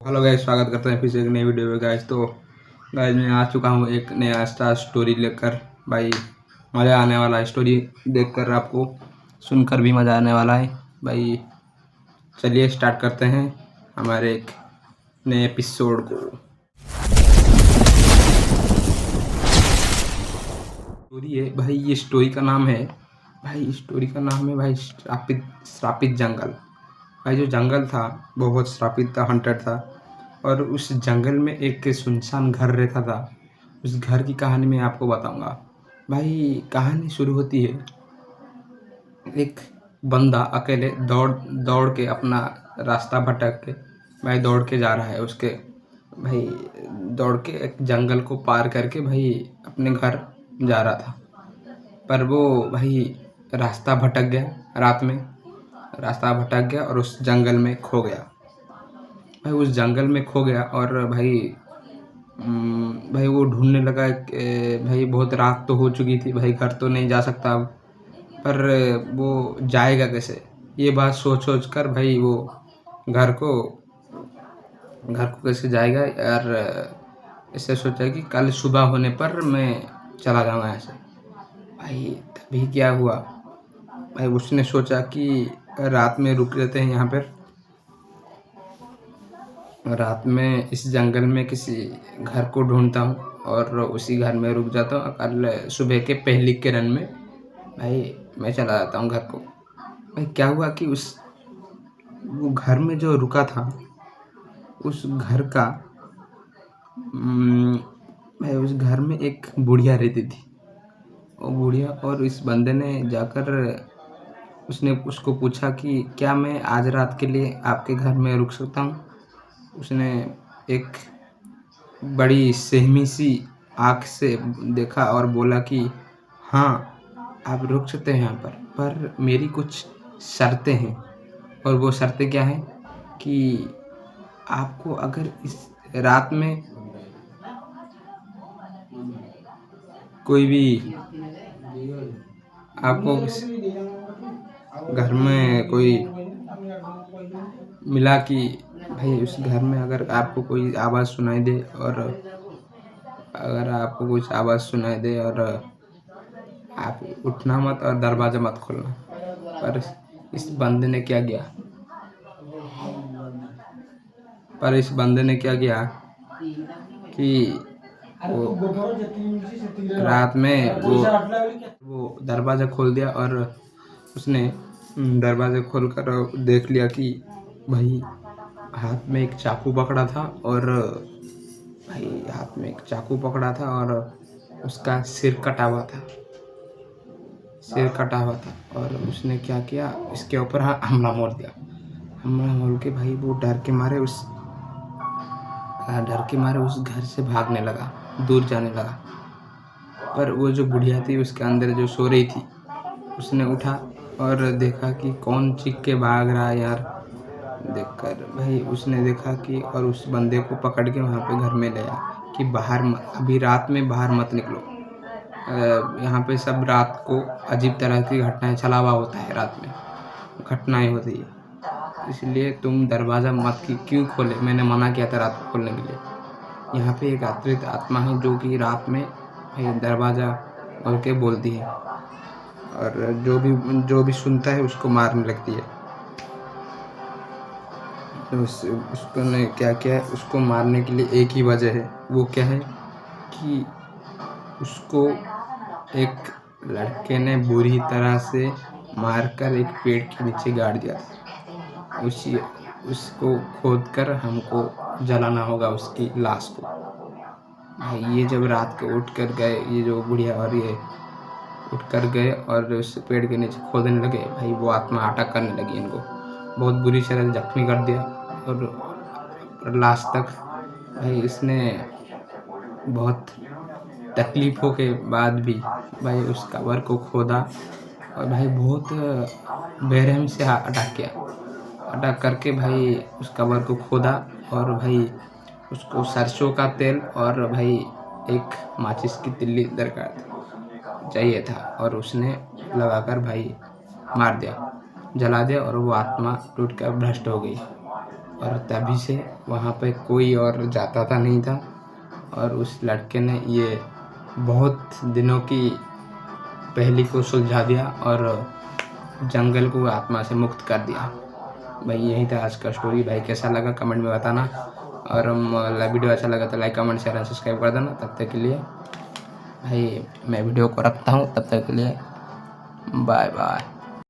Hello guys, स्वागत करते हैं फिर से एक नई वीडियो में गाइस। तो गाइस मैं आ चुका हूँ एक नया स्टार स्टोरी लेकर। भाई मज़ा आने वाला है, स्टोरी देखकर आपको सुनकर भी मज़ा आने वाला है भाई। चलिए स्टार्ट करते हैं हमारे एक नए एपिसोड को। स्टोरी है भाई, ये स्टोरी का नाम है भाई श्रापित जंगल। भाई जो जंगल था बहुत श्रापित था, हंटेड था। और उस जंगल में एक सुनसान घर रहता था। उस घर की कहानी मैं आपको बताऊंगा। भाई कहानी शुरू होती है, एक बंदा अकेले दौड़ दौड़ के अपना रास्ता भटक के भाई दौड़ के जा रहा है। उसके भाई दौड़ के एक जंगल को पार करके भाई अपने घर जा रहा था। पर वो भाई रास्ता भटक गया, रात में रास्ता भटक गया और उस जंगल में खो गया। भाई उस जंगल में खो गया और भाई वो ढूंढने लगा कि भाई बहुत रात तो हो चुकी थी, भाई घर तो नहीं जा सकता अब। पर वो जाएगा कैसे, ये बात सोच सोच कर भाई वो घर को कैसे जाएगा यार। ऐसे सोचा कि कल सुबह होने पर मैं चला जाऊँगा ऐसे। भाई तभी क्या हुआ, भाई उसने सोचा कि रात में रुक लेते हैं यहाँ पर। रात में इस जंगल में किसी घर को ढूंढता हूँ और उसी घर में रुक जाता हूँ। कल सुबह के पहली किरण में भाई मैं चला जाता हूँ घर को। भाई क्या हुआ कि वो घर में जो रुका था, उस घर का भाई उस घर में एक बुढ़िया रहती थी। वो बुढ़िया और इस बंदे ने जाकर उसने उसको पूछा कि क्या मैं आज रात के लिए आपके घर में रुक सकता हूँ। उसने एक बड़ी सहमी सी आँख से देखा और बोला कि हाँ, आप रुक सकते हैं यहाँ पर मेरी कुछ शर्तें हैं। और वो शर्तें क्या हैं कि आपको अगर इस रात में कोई भी आपको घर में कोई मिला कि भाई उस घर में अगर आपको कोई आवाज़ सुनाई दे और अगर आपको कुछ आवाज़ सुनाई दे और आप उठना मत और दरवाज़ा मत खोलना। पर इस बंदे ने क्या किया कि वो रात में वो दरवाज़ा खोल दिया और उसने दरवाज़ा खोलकर देख लिया कि भाई हाथ में एक चाकू पकड़ा था और उसका सिर कटा हुआ था। और उसने क्या किया, इसके ऊपर हमला बोल दिया। हमला बोल के भाई वो डर के मारे उस घर से भागने लगा, दूर जाने लगा। पर वो जो बुढ़िया थी उसके अंदर जो सो रही थी, उसने उठा और देखा कि कौन चीख के भाग रहा है यार। देखकर भाई उसने देखा कि और उस बंदे को पकड़ के वहाँ पे घर में ले आया कि अभी रात में बाहर मत निकलो। यहाँ पे सब रात को अजीब तरह की घटनाएं चला हुआ होता है, रात में घटनाएं होती है, इसलिए तुम दरवाज़ा मत क्यों खोले, मैंने मना किया था रात को खोलने के लिए। यहाँ पे एक आत्रित आत्मा है जो कि रात में दरवाज़ा खोल के बोलती है और जो भी सुनता है उसको मारने लगती है। तो उसको ने क्या किया है, उसको मारने के लिए एक ही वजह है। वो क्या है कि उसको एक लड़के ने बुरी तरह से मारकर एक पेड़ के नीचे गाड़ दिया था। उसको खोदकर हमको जलाना होगा उसकी लाश को। भाई ये जब रात को उठ कर गए, ये जो बुढ़िया और ये उठ कर गए और उस पेड़ के नीचे खोदने लगे, भाई वो आत्मा अटैक करने लगी इनको, बहुत बुरी तरह से जख्मी कर दिया। और लास्ट तक भाई इसने बहुत तकलीफ़ों के बाद भी भाई उस कबर को खोदा और भाई बहुत बेरहमी से अटैक किया। अटैक करके भाई उस कबर को खोदा और भाई उसको सरसों का तेल और भाई एक माचिस की तिल्ली दरकार चाहिए था और उसने लगाकर भाई मार दिया, जला दिया और वो आत्मा टूट कर भ्रष्ट हो गई। और तभी से वहाँ पे कोई और जाता था नहीं था। और उस लड़के ने ये बहुत दिनों की पहेली को सुलझा दिया और जंगल को आत्मा से मुक्त कर दिया। भाई यही था आज का स्टोरी। भाई कैसा लगा कमेंट में बताना, और वीडियो अच्छा लगा तो like comment share and subscribe कर देना। तब तक के लिए भाई मैं वीडियो को रखता हूँ, तब तक के लिए बाय बाय।